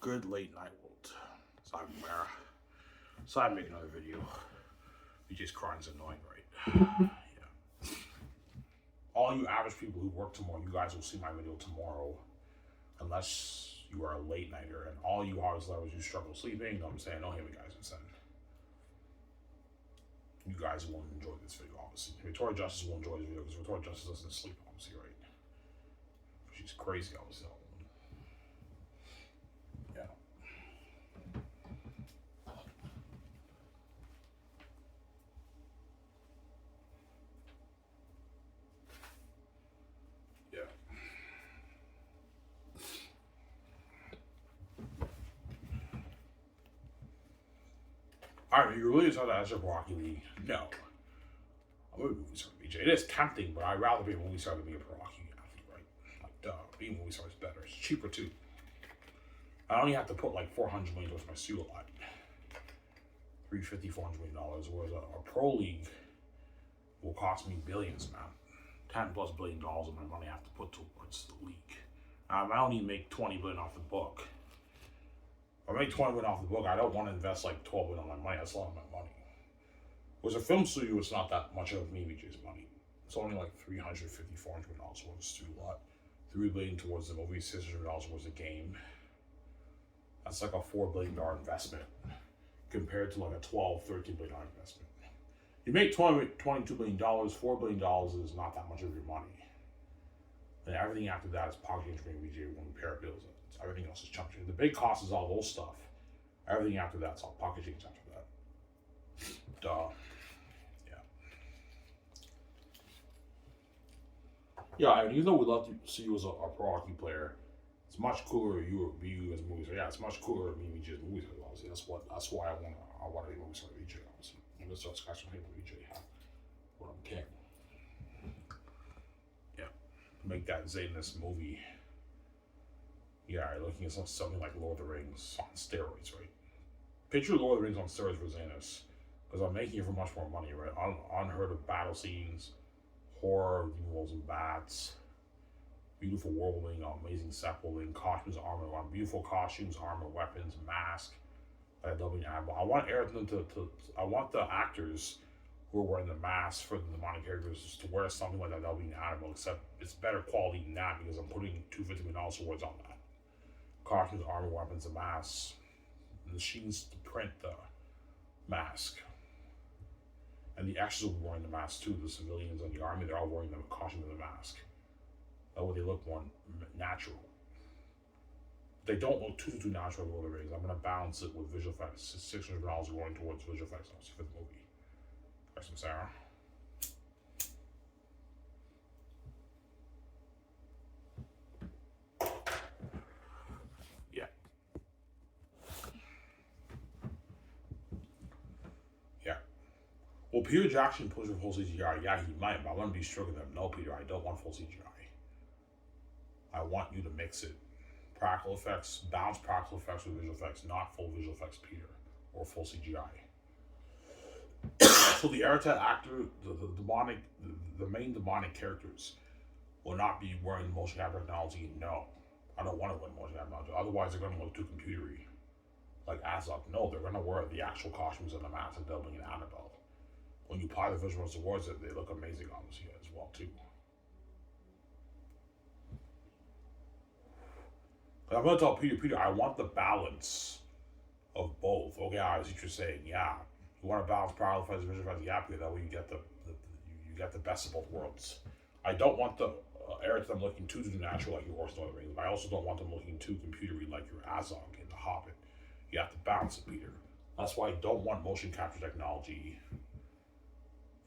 good, late night world? So I'm Mara. So I make another video. BJ's crying's annoying, right? Yeah. All you average people who work tomorrow, you guys will see my video tomorrow. Unless you are a late nighter, and all you hours lovers who struggle sleeping, you know what I'm saying? Don't hit me, guys, and send. You guys won't enjoy this video, obviously. Victoria Justice won't enjoy this video because Victoria Justice doesn't sleep, obviously, right? She's crazy, obviously. Yeah. Yeah. Alright, you really decided to ask Rocky League? No. I'm a movie star, BJ. It is tempting, but I'd rather be a movie star than be a pro hockey athlete, right? Like, duh, being a movie star is better. It's cheaper, too. I only have to put like $400 million towards my suit a lot. $350, $400 million, whereas a pro league will cost me billions, man. $10+ billion of my money I have to put towards the league. I don't even make $20 billion off the book. If I make $20 billion off the book, I don't want to invest like $12 billion on my money. That's a lot of my money. Whereas a film studio, it's not that much of me, BJ's money. It's only like $350, $400 million towards the studio lot. $3 billion towards the movie, $600 million towards the game. That's like a $4 billion investment compared to like a $12, $13 billion investment. You make $22 billion, $4 billion is not that much of your money. And everything after that is pocket change for BJ when we pay our bills. Everything else is chunk change. The big cost is all those stuff. Everything after that's all pocket change after that. Duh. Yeah, and even though we love to see you as a pro hockey player, it's much cooler you as a movie star. Yeah, it's much cooler me BJ as a movie star. Obviously, that's why I want to be a movie star. BJ, obviously. I'm gonna start scratching my head with BJ. What I'm king. Yeah, make that Zaynus movie. Yeah, you're looking at something like Lord of the Rings on steroids, right? Picture Lord of the Rings on steroids for Zaynus, because I'm making it for much more money, right? Unheard of battle scenes, horror, wolves and bats, beautiful world building, amazing set building, costumes, armor, beautiful costumes, armor, weapons, mask. I want everything I want the actors who are wearing the masks for the demonic characters to wear something like that. That'll be animal, except it's better quality than that because I'm putting $250 million towards on that. Costumes, armor, weapons, and masks. Machines to print the mask. And the extras will be wearing the mask too. The civilians and the army, they're all wearing the costume and the mask. That way they look more natural. They don't look too natural in Lord of the Rings. I'm going to balance it with visual effects. $600 going towards visual effects for the movie. There's some Sarah. Yeah. Yeah. Well, Peter Jackson pushed for full CGI. Yeah, he might, but I want to be sure of them. No, Peter, I don't want full CGI. I want you to mix it. Practical effects, balance practical effects with visual effects, not full visual effects, Peter, or full CGI. So the Aratat actor, the main demonic characters will not be wearing motion capture technology. No, I don't want to wear motion capture technology. Otherwise, they're going to look too computery, like Azog. No, they're going to wear the actual costumes and the masks and Dublin and Annabelle. When you apply the visuals towards it, they look amazing, obviously, as well too. I'm going to tell Peter, I want the balance of both. Okay, I see what you're saying. Yeah, you want to balance power effects and visual effects. Yeah, because that way you get the best of both worlds. I don't want the Eric them looking too natural like your Horse Lord of the Rings. I also don't want them looking too computery like your Azog in The Hobbit. You have to balance it, Peter. That's why I don't want motion capture technology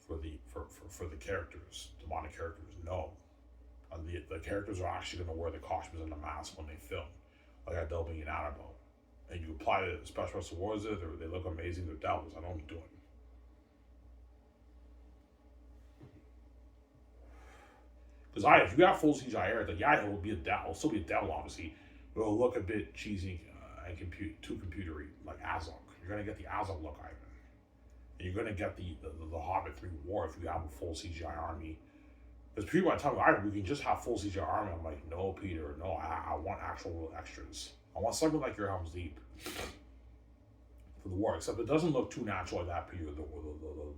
for the characters, demonic characters. No. The characters are actually going to wear the costumes and the masks when they film, like Adobe and Annabelle. And you apply the special effects towards it, they look amazing, they're devils. I know what I'm doing. Because if you got full CGI Eric, then yeah, it will be a devil. It'll still be a devil, obviously, but it'll look a bit cheesy and too computery, like Azog. You're going to get the Azog look, Ivan. And you're going to get the Hobbit 3 War if you have a full CGI army. Because people are telling me, we can just have full CGI army. I'm like, no, Peter, no, I want actual extras. I want something like your Helm's Deep for the war, except it doesn't look too natural like that period, the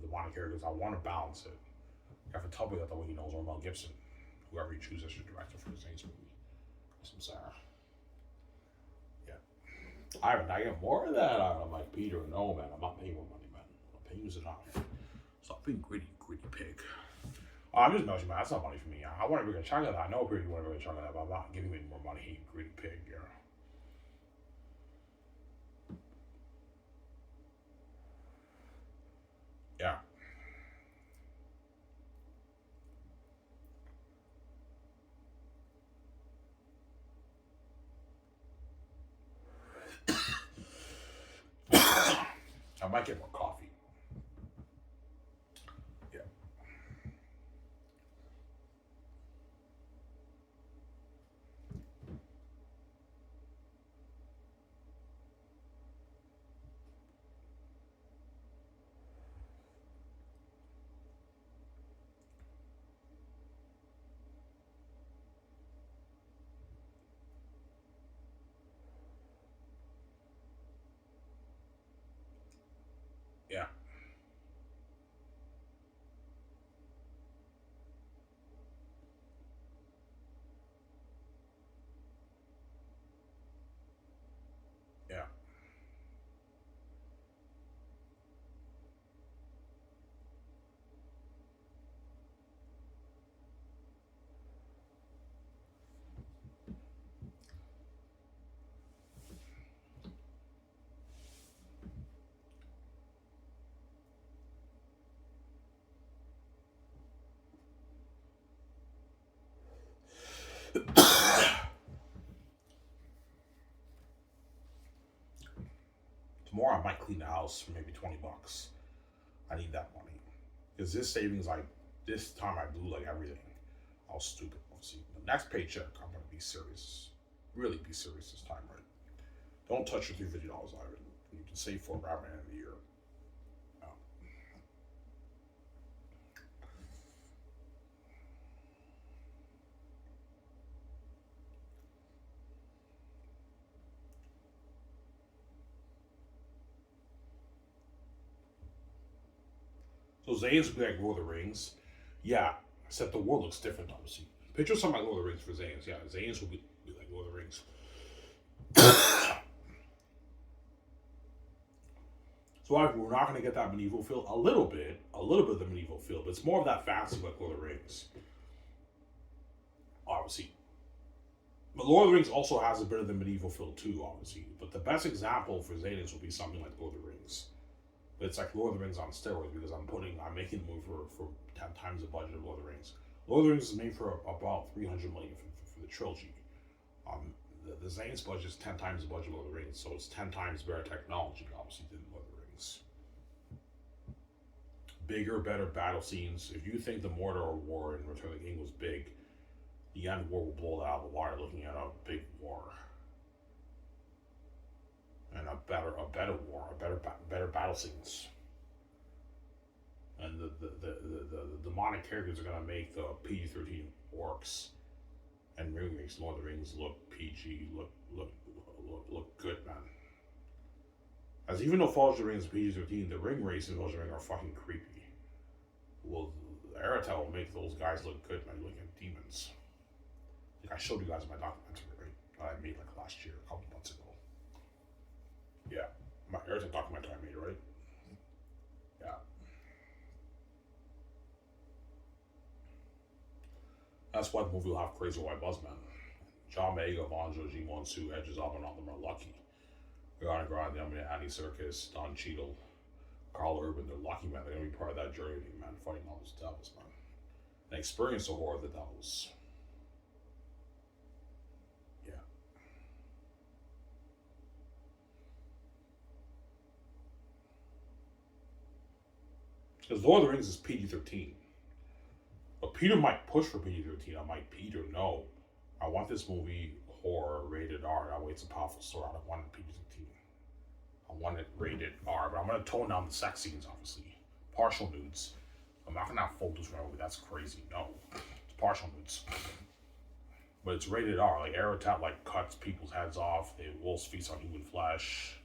demonic characters. I want to balance it. You have to tell me that the way he knows, or Mel Gibson, whoever he chooses as your director for the Saints movie. Some Sarah. Yeah. I get more of that. I'm like, Peter, no, man, I'm not paying more money, man. I'm paying you enough. Stop being greedy pig. I'm just messing, man. That's not money for me. I want a bigger chunk of that. I know you want a bigger chunk of that, but I'm not giving you any more money, you greedy pig, you know. Yeah. I might get more coffee. Yeah. Yeah. Yeah. Tomorrow I might clean the house for maybe $20. I need that money. Because this savings, like, this time I blew like everything. I was stupid. See, the next paycheck, I'm gonna be serious. Really be serious this time, right? Don't touch your $350 out of it. You can save for around the end of the year. No. So Zane's would be like Lord of the Rings. Yeah, except the war looks different, obviously. Picture something like Lord of the Rings for Zane's. Yeah, Zane's would be like Lord of the Rings. So we're not going to get that medieval feel. A little bit of the medieval feel, but it's more of that fantasy like Lord of the Rings. Obviously. But Lord of the Rings also has a bit of the medieval feel too, obviously. But the best example for Xanix would be something like Lord of the Rings. But it's like Lord of the Rings on steroids because I'm making the movie for 10 times the budget of Lord of the Rings. Lord of the Rings is made for about $300 million for the trilogy. The Zane's budget is 10 times the budget of Lord of the Rings, so it's 10 times better technology, obviously, than Lord of the Rings. Bigger, better battle scenes. If you think the Mordor War in Return of the King was big, the end war will blow it out of the water looking at a big war. And a better war, better battle scenes. And the demonic characters are gonna make the PG-13 orcs and ring makes Lord of the Rings look PG, look good, man. As even though Fellowship of the Ring is PG-13, the ring race in Fellowship of the Ring are fucking creepy. Well, Aratel will make those guys look good, man. Looking at demons. Like I showed you guys in my documentary, right? That I made like last year, a couple months ago. Yeah, my Aratel documentary I made, right? Yeah. That's why the movie will have Crazy White Buzz, man. John Boyega, Vonjo, G Monsu, Edges Up, and all of them are lucky. Ariana Grande, Andy Serkis, Don Cheadle, Carl Urban, they're lucky, man. They're going to be part of that journey, man, fighting all those devils, man. And experience the horror of the devils. Yeah. Because Lord of the Rings is PG-13. But Peter might push for PG-13. I might, Peter, no. I want this movie horror rated R. That way it's a powerful story. I don't want it PG-13. I want it rated R, but I'm going to tone down the sex scenes, obviously. Partial nudes. I'm not going to have full nudes for my movie. That's crazy. No. It's partial nudes. but it's rated R. Like Aratat like cuts people's heads off. They wolves feast on human flesh.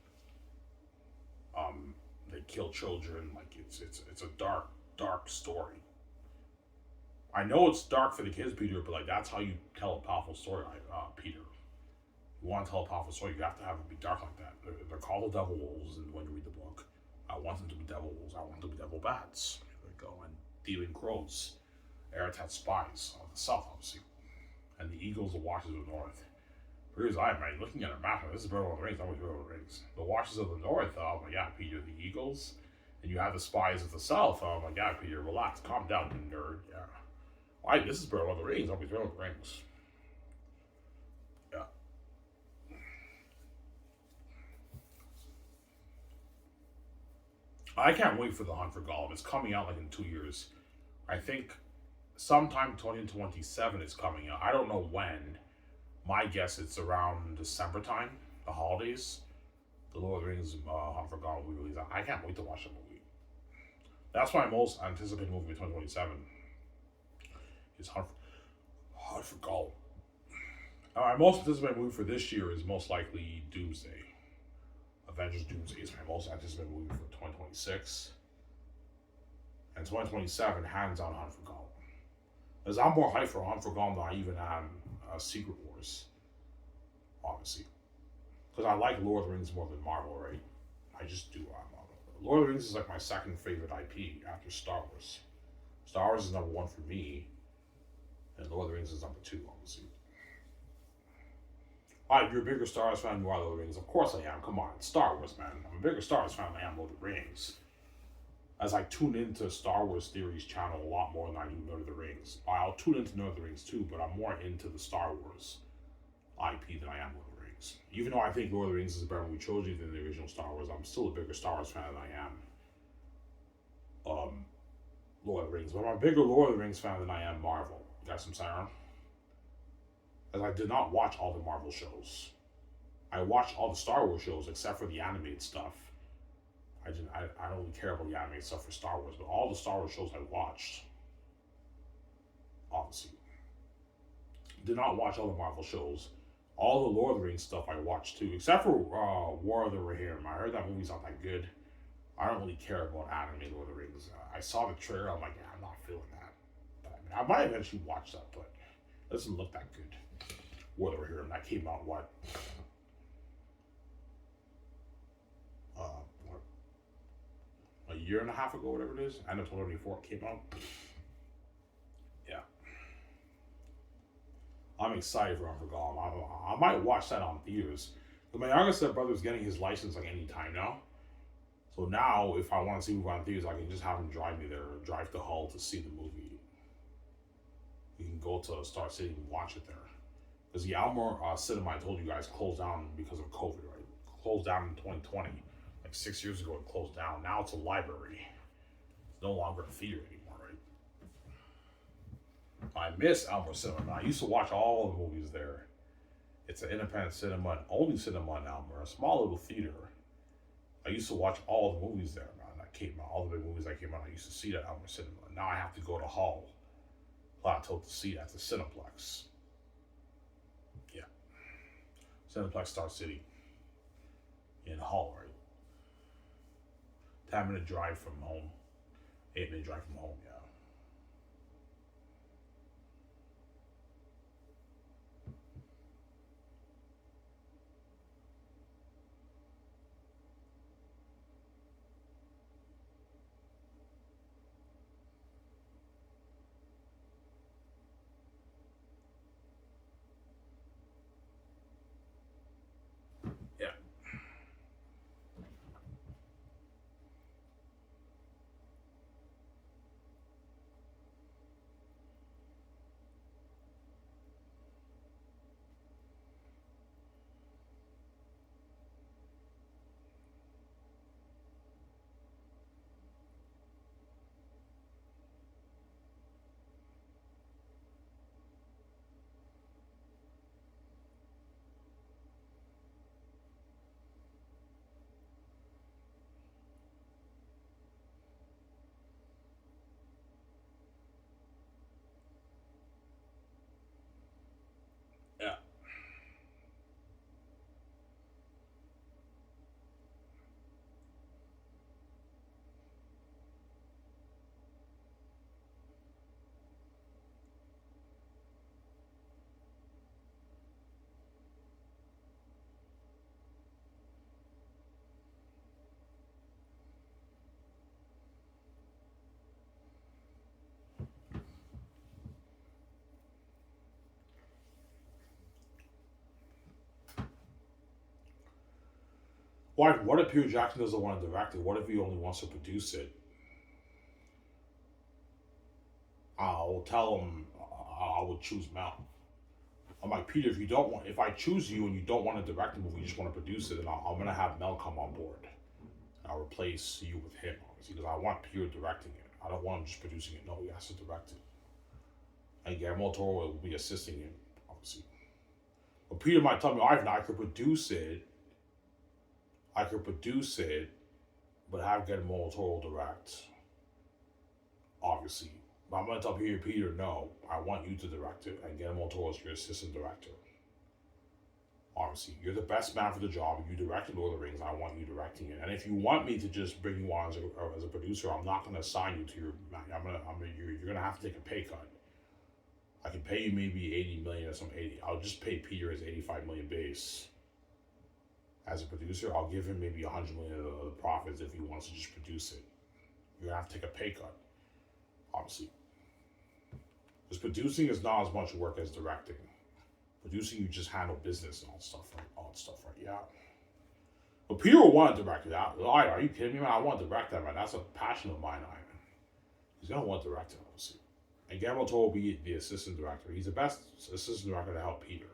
They kill children. Like it's a dark story. I know it's dark for the kids, Peter, but like that's how you tell a powerful story, Peter. You want to tell a powerful story, you have to have it be dark like that. They're called the devil wolves, and when you read the book, I want them to be devil wolves. I want them to be devil bats. There we go. And demon crows, Aratat spies of the south, obviously, and the eagles, the watchers of the north. Here's I am, right? Looking at a map, this is Lord of the Rings. Always Lord of the Rings. The watchers of the north, oh my god, Peter, the eagles, and you have the spies of the south. Oh my god, Peter, relax, calm down, you nerd. Yeah. Why? This is Lord of the Rings. Always Lord of the Rings. Yeah. I can't wait for the Hunt for Gollum. It's coming out like in 2 years. I think sometime 2027 is coming out. I don't know when. My guess it's around December time, the holidays. The Lord of the Rings Hunt for Gollum will be released. I can't wait to watch the movie. That's my most anticipated movie in 2027. Is Hunt for Gollum. My most anticipated movie for this year is most likely Doomsday. Avengers Doomsday is my most anticipated movie for 2026. And 2027, hands on Hunt for Gollum. Because I'm more hyped for Hunt for Gollum than I even am Secret Wars. Obviously. Because I like Lord of the Rings more than Marvel, right? I just do. Lord of the Rings is like my second favorite IP after Star Wars. Star Wars is number one for me. And Lord of the Rings is number two, obviously. Alright, you're a bigger Star Wars fan than you are Lord of the Rings. Of course I am. Come on, it's Star Wars, man. I'm a bigger Star Wars fan than I am Lord of the Rings. As I tune into Star Wars Theories channel a lot more than I do Lord of the Rings. I'll tune into Lord of the Rings too, but I'm more into the Star Wars IP than I am Lord of the Rings. Even though I think Lord of the Rings is a better movie trilogy than the original Star Wars, I'm still a bigger Star Wars fan than I am Lord of the Rings. But I'm a bigger Lord of the Rings fan than I am Marvel. You guys, I'm saying? As I did not watch all the Marvel shows. I watched all the Star Wars shows except for the animated stuff. I don't really care about the animated stuff for Star Wars, but all the Star Wars shows I watched, obviously. Did not watch all the Marvel shows. All the Lord of the Rings stuff I watched too, except for War of the Rohirrim. I heard that movie's not that good. I don't really care about anime Lord of the Rings. I saw the trailer, I'm like, yeah, I'm not feeling that. But I mean, I might eventually watch that, but it doesn't look that good. War of the Rohirrim, that came out, what a year and a half ago, whatever it is. End of 2024 came out. Yeah. I'm excited for Hunt for Gollum. I might watch that on theaters. But my youngest brother's getting his license like any time now. So now, if I want to see a movie on theaters, I can just have him drive me there, or drive to Hull to see the movie. We can go to Star City and watch it there. Because the Almore Cinema, I told you guys, closed down because of COVID, right? Closed down in 2020. Like 6 years ago, it closed down. Now it's a library. It's no longer a theater anymore, right? I miss Almore Cinema. I used to watch all the movies there. It's an independent cinema and only cinema in Almore, a small little theater. I used to watch all the movies there, man. That came out, all the big movies that came out. I used to see that Almore Cinema. Now I have to go to Hull Plateau to see that. The Cineplex. Yeah, Cineplex Star City in Hull, right? 10-minute drive from home. 8-minute drive from home, yeah. Yeah. Why? What if Peter Jackson doesn't want to direct it? What if he only wants to produce it? I'll tell him I would choose Mel. I'm like, Peter, if you don't want, if I choose you and you don't want to direct the movie, you just want to produce it, then I'm gonna have Mel come on board. I'll replace you with him, obviously, because I want Peter directing it. I don't want him just producing it. No, he has to direct it. And Guillermo Toro will be assisting him, obviously. But Peter might tell me, Ivan, I could produce it. I could produce it, but have Guillermo Toro direct. Obviously. But I'm going to tell Peter, no, I want you to direct it, and Guillermo Toro is your assistant director. Obviously, you're the best man for the job. You directed Lord of the Rings. I want you directing it. And if you want me to just bring you on as a producer, I'm not going to assign you to your. You're going to have to take a pay cut. I can pay you maybe 80 million or some 80. I'll just pay Peter his 85 million base. As a producer, I'll give him maybe 100 million of the profits if he wants to just produce it. You're going to have to take a pay cut. Obviously. Because producing is not as much work as directing. Producing, you just handle business and all that stuff, right? Yeah. But Peter will want to direct it out. Are you kidding me, man? I want to direct that, man. That's a passion of mine, Ivan. He's going to want to direct it, obviously. And Guillermo Toro will be the assistant director. He's the best assistant director to help Peter.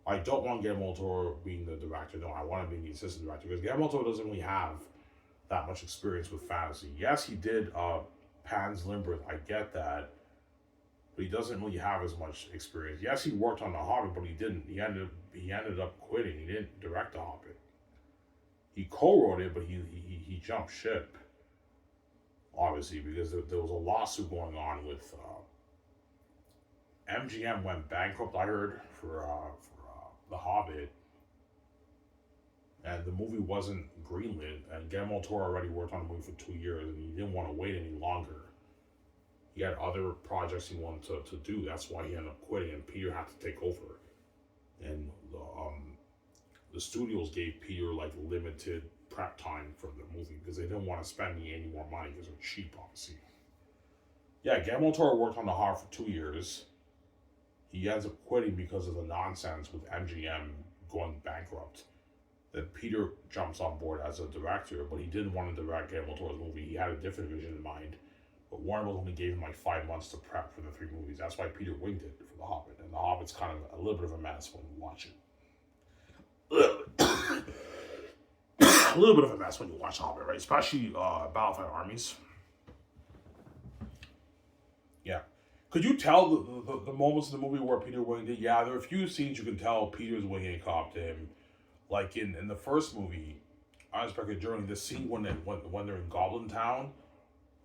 I don't want Guillermo Toro being the director. No, I want him being the assistant director. Because Guillermo Toro doesn't really have that much experience with fantasy. Yes, he did Pan's Labyrinth. I get that. But he doesn't really have as much experience. Yes, he worked on The Hobbit, but he didn't. He ended up quitting. He didn't direct The Hobbit. He co-wrote it, but he jumped ship. Obviously, because there was a lawsuit going on with MGM went bankrupt. I heard for The Hobbit, and the movie wasn't greenlit. And Guillermo Toro already worked on the movie for 2 years, and he didn't want to wait any longer. He had other projects he wanted to do. That's why he ended up quitting, and Peter had to take over. And the studios gave Peter like limited prep time for the movie because they didn't want to spend any more money because they're cheap, obviously. Yeah, Guillermo Toro worked on The Hobbit for 2 years. He ends up quitting because of the nonsense with MGM going bankrupt. Then Peter jumps on board as a director, but he didn't want to direct Guillermo Toro's movie. He had a different vision in mind. But Warner Bros. Only gave him like 5 months to prep for the 3 movies. That's why Peter winged it for The Hobbit. And The Hobbit's kind of a little bit of a mess when you watch it. A little bit of a mess when you watch Hobbit, right? Especially Battle of Five Armies. Yeah. Could you tell the moments in the movie where Peter winged it? Yeah, there are a few scenes you can tell Peter's winging a cop to him. Like in the first movie, Unexpected Journey, the scene when they're in Goblin Town,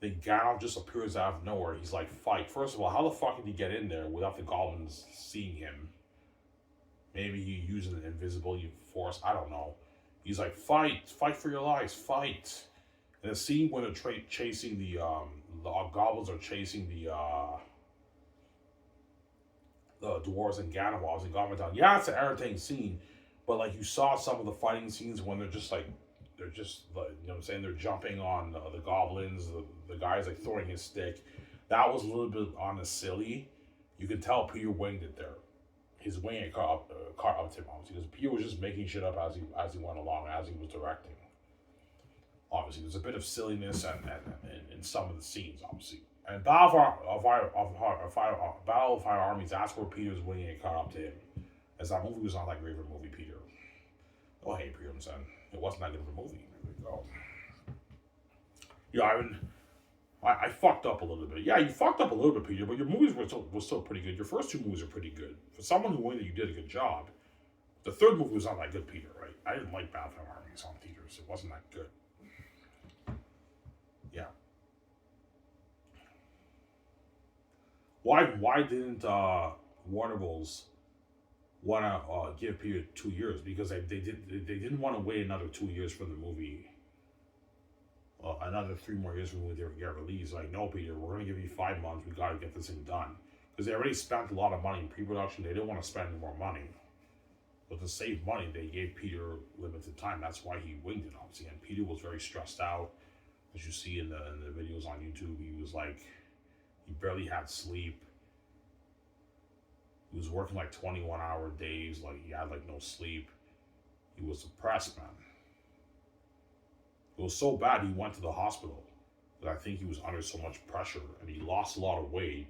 then Gandalf just appears out of nowhere. He's like, fight. First of all, how the fuck did he get in there without the goblins seeing him? Maybe he used an invisibility force. I don't know. He's like, fight for your lives, fight. And the scene when they're chasing the goblins are chasing the dwarves and Gandalf in Goblin Town. Yeah, it's an irritating scene, but like you saw some of the fighting scenes when they're just like, you know what I'm saying? They're jumping on the goblins. The guy's like throwing his stick. That was a little bit on the silly. You can tell Peter winged it there. His winging caught up to him, obviously, because Peter was just making shit up as he went along, as he was directing. Obviously, there's a bit of silliness in some of the scenes, obviously. And Battle of Five Armies, that's where Peter's winging it caught up to him. As that movie was not that great of a movie, Peter. Oh, hey, Peter, I'm saying. It wasn't that good of a movie. There we go. Yeah, I fucked up a little bit. Yeah, you fucked up a little bit, Peter, but your movies were still pretty good. Your first 2 movies are pretty good. For someone who winged it, you did a good job. The 3rd movie was not that good, Peter, right? I didn't like Battle of Five Armies on theaters. It wasn't that good. Yeah. Why didn't Warner Bros. Want to give Peter 2 years? Because they didn't want to wait another 2 years for the movie. Another 3 more years for the movie to get released. Like, no, Peter, we're going to give you 5 months. We got to get this thing done. Because they already spent a lot of money in pre-production. They didn't want to spend any more money. But to save money, they gave Peter limited time. That's why he winged it, obviously. And Peter was very stressed out. As you see in the videos on YouTube, he was like, he barely had sleep. He was working like 21-hour days. Like, he had like no sleep. He was depressed, man. It was so bad he went to the hospital. But I think he was under so much pressure and he lost a lot of weight.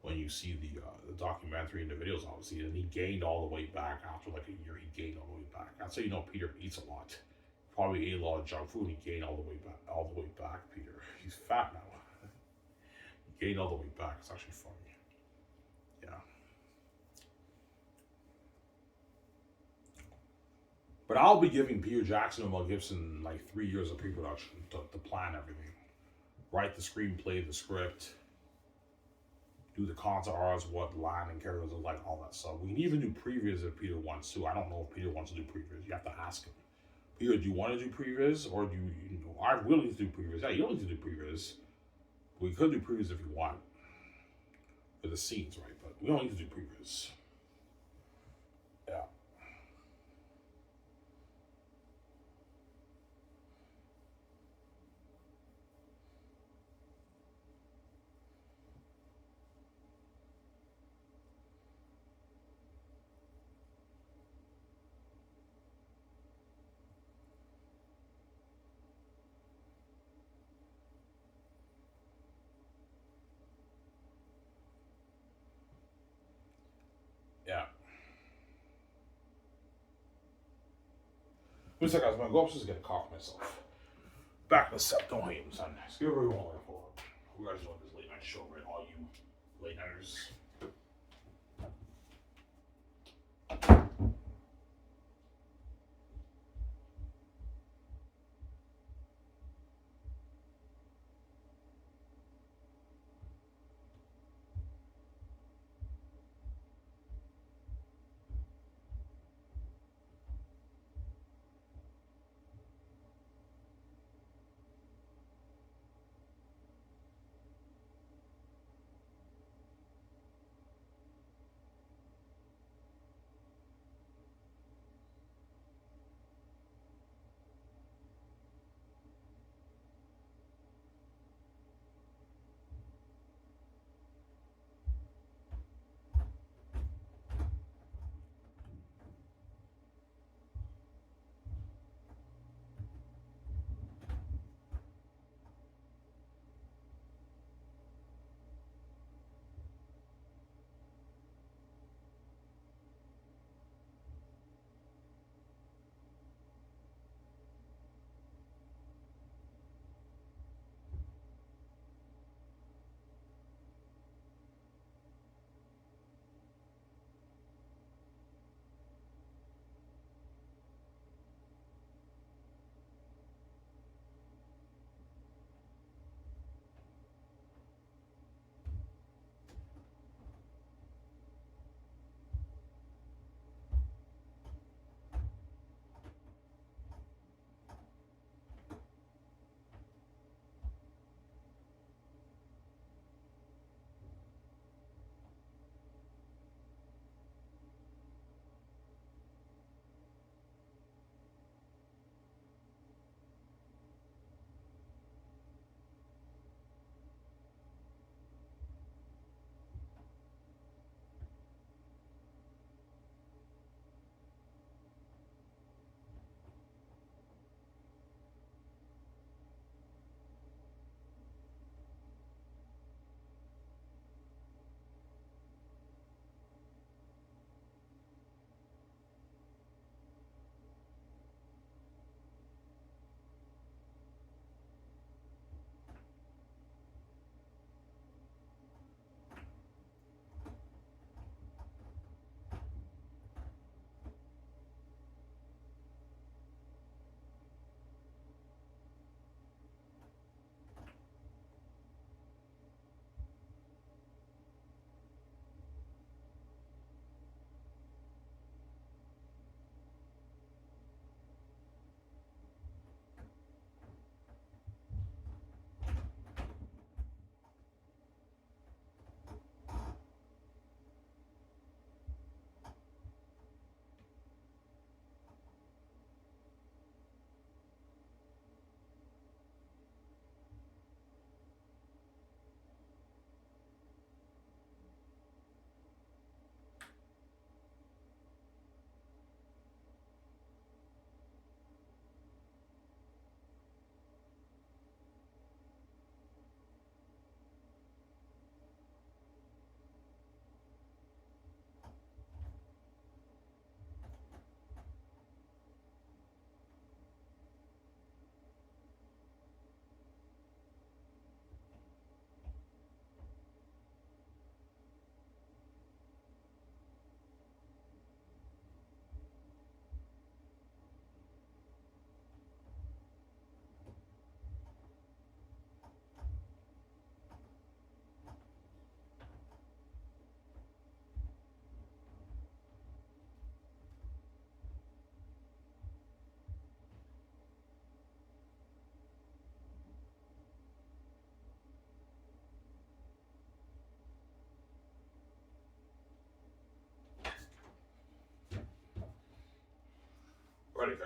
When you see the documentary and the videos, obviously, and he gained all the way back after like a year. He gained all the way back. That's how you know Peter eats a lot. Probably ate a lot of junk food. And he gained all the way back. All the way back, Peter. He's fat now. He gained all the way back. It's actually funny. Yeah. But I'll be giving Peter Jackson and Mel Gibson like 3 years of pre-production to plan everything, write the screenplay, the script, do the concept arts, what line and characters are like, all that stuff. We can even do previews if Peter wants to. I don't know if Peter wants to do previews. You have to ask him. Peter, do you want to do previews or do you know, I'm willing to do previews. Yeah, you don't need to do previews. We could do previews if you want for the scenes, right? But we don't need to do previews. Yeah. Yeah. Wait a second, guys. I'm going to go upstairs and get a coffee myself. Back in the set. Don't hate him, son. Just give everyone a for. You guys know this late night show, right? All you late nighters.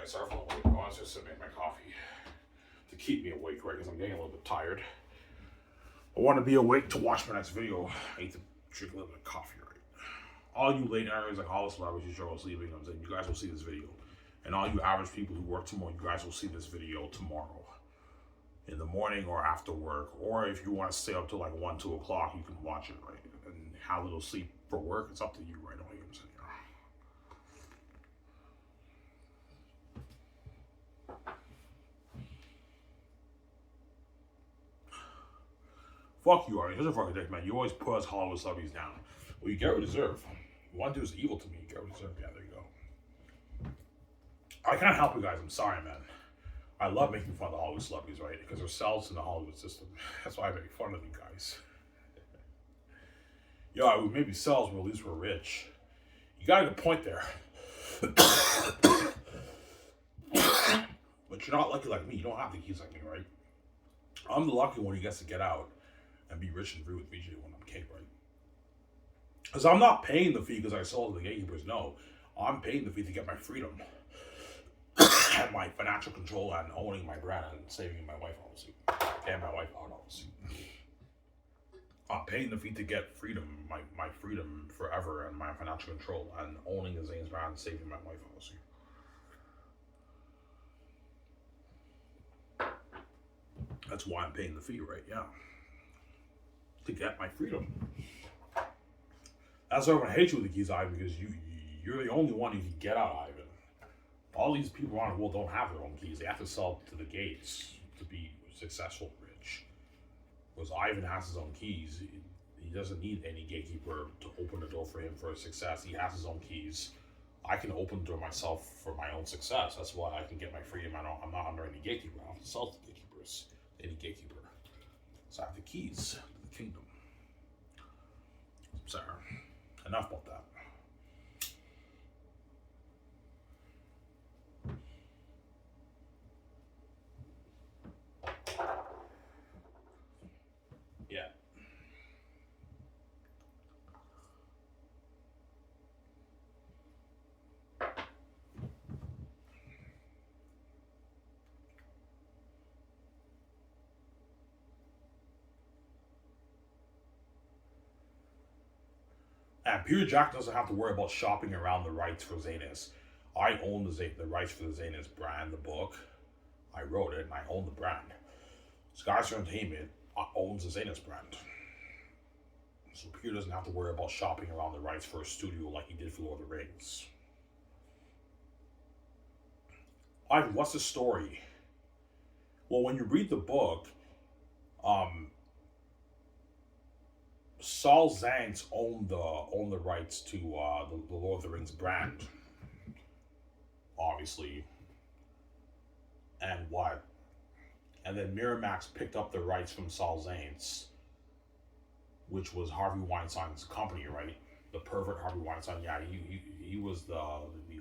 sorry for the wait. I was just to make my coffee to keep me awake, right? Because I'm getting a little bit tired. I want to be awake to watch my next video. I need to drink a little bit of coffee, right? All you late nights, like all the celebrities, you are sleeping, I'm saying you guys will see this video. And all you average people who work tomorrow, you guys will see this video tomorrow. In the morning or after work. Or if you want to stay up till like 1, 2 o'clock, you can watch it, right? And have a little sleep for work, it's up to you, right? I don't know what I'm saying. Fuck you, Arnie. Here's a fucking dick, man. You always put us Hollywood celebrities down. Well, you get what you deserve. You want to do is evil to me. You get what you deserve. Yeah, there you go. I can't help you guys. I'm sorry, man. I love making fun of the Hollywood celebrities, right? Because they're cells in the Hollywood system. That's why I make fun of you guys. Yeah, we maybe cells, but at least we're rich. You got a good point there. But you're not lucky like me. You don't have the keys like me, right? I'm the lucky one who gets to get out and be rich and free with VJ when I'm king, right? Because I'm not paying the fee because I sold to the gatekeepers. No, I'm paying the fee to get my freedom and my financial control and owning my brand and saving my wife, obviously, and my wife out, obviously. I'm paying the fee to get freedom, my freedom forever, and my financial control and owning the Zane's brand and saving my wife, obviously. That's why I'm paying the fee, right? Yeah. To get my freedom. That's why everyone hates you with the keys, Ivan, because you're the only one who can get out, Ivan. All these people around the world don't have their own keys. They have to sell to the gates to be successful, rich. Whereas Ivan has his own keys. He doesn't need any gatekeeper to open the door for him for success. He has his own keys. I can open the door myself for my own success. That's why I can get my freedom. I'm not under any gatekeeper. I don't have to sell to gatekeepers. Any gatekeeper. So I have the keys to the kingdom. Sorry. Enough about that. Yeah. And Peter Jack doesn't have to worry about shopping around the rights for Zanus. I own the rights for the Zanus brand, the book. I wrote it and I own the brand. Skies Entertainment owns the Zanus brand. So Peter doesn't have to worry about shopping around the rights for a studio like he did for Lord of the Rings. Ivan, what's the story? Well, when you read the book, Saul Zaentz owned the rights to the Lord of the Rings brand, obviously. And what? And then Miramax picked up the rights from Saul Zaentz, which was Harvey Weinstein's company, right? The pervert Harvey Weinstein. Yeah, he was the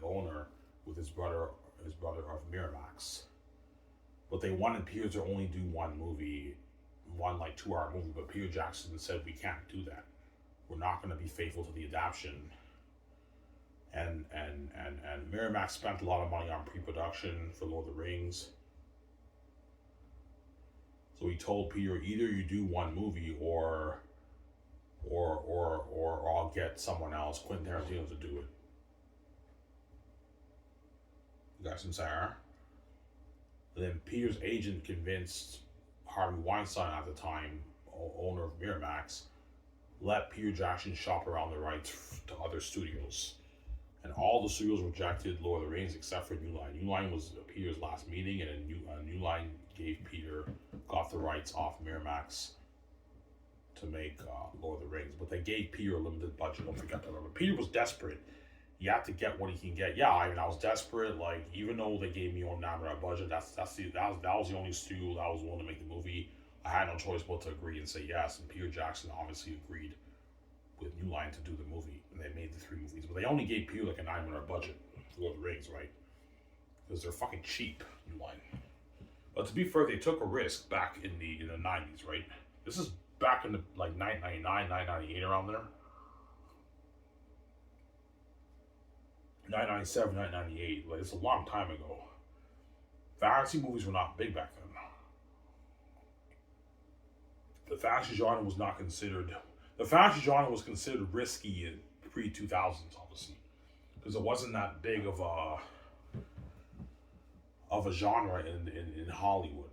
owner with his brother of Miramax. But they wanted Peter to only do one movie. One like 2-hour movie, but Peter Jackson said we can't do that. We're not going to be faithful to the adaptation. And Miramax spent a lot of money on pre-production for Lord of the Rings. So he told Peter, either you do one movie or I'll get someone else, Quentin Tarantino, to do it. You got some Sarah. And then Peter's agent convinced Harvey Weinstein at the time, owner of Miramax, let Peter Jackson shop around the rights to other studios. And all the studios rejected Lord of the Rings except for New Line. New Line was Peter's last meeting, and New Line got the rights off Miramax to make Lord of the Rings. But they gave Peter a limited budget, don't forget that. But Peter was desperate. You have to get what he can get. Yeah, I mean, I was desperate. Like, even though they gave me on a budget, that was the only studio that was willing to make the movie. I had no choice but to agree and say yes. And Peter Jackson obviously agreed with New Line to do the movie, and they made the 3 movies. But they only gave Peter like a $9 million budget for Lord of the Rings, right? Because they're fucking cheap, New Line. But to be fair, they took a risk back in the 90s, right? This is back in the like 999, 998 around there. 997, 998, like it's a long time ago. fantasy movies were not big back then. The fantasy genre was not considered. The fantasy genre was considered risky in pre-2000s, obviously, because it wasn't that big of a genre in Hollywood.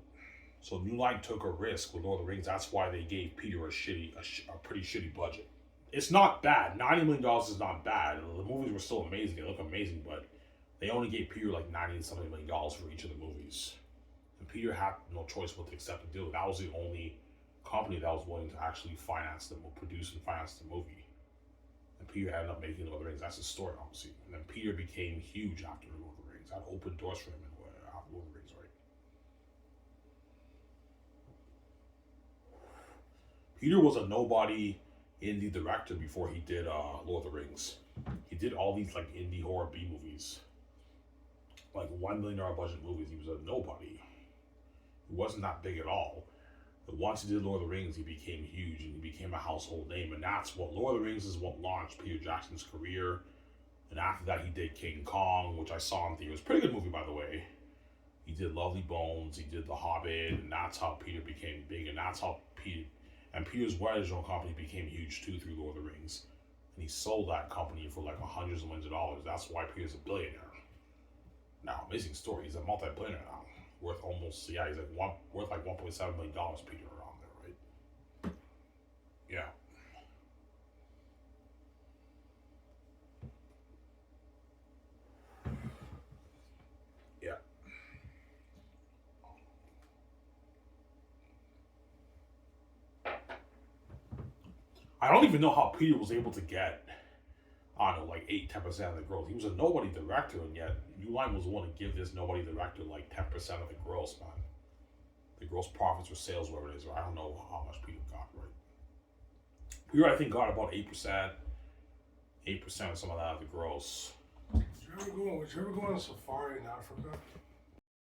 So New Line took a risk with Lord of the Rings. That's why they gave Peter a pretty shitty budget. It's not bad. $90 million is not bad. The movies were still amazing. They look amazing, but they only gave Peter like $90-something million for each of the movies. And Peter had no choice but to accept the deal. That was the only company that was willing to actually produce and finance the movie. And Peter ended up making Lord of the Rings. That's the story, obviously. And then Peter became huge after Lord of the Rings. That opened doors for him after Lord of the Rings, right? Peter was a nobody indie director before he did Lord of the Rings. He did all these like indie horror B movies, like $1 million budget movies. He was a nobody. He wasn't that big at all. But once he did Lord of the Rings, he became huge and he became a household name. And that's what Lord of the Rings is what launched Peter Jackson's career. And after that, he did King Kong, which I saw in theaters. Pretty good movie, by the way. He did Lovely Bones. He did The Hobbit, and that's how Peter became big. And that's how Peter's original company became huge too through Lord of the Rings. And he sold that company for like hundreds of millions of dollars. That's why Peter's a billionaire. Now, amazing story. He's a multi-billionaire now. Worth almost, yeah, he's worth like $1.7 million, Peter, around there, right? Yeah. Yeah. I don't even know how Peter was able to get, I don't know, like 8-10% of the growth. He was a nobody director, and yet New Line was willing to give this nobody director like 10% of the gross, man. The gross profits or sales, whatever it is, or I don't know how much Peter got, right? Peter, I think, got about 8%, 8% of some of that of the gross. Would you ever go on a safari in Africa?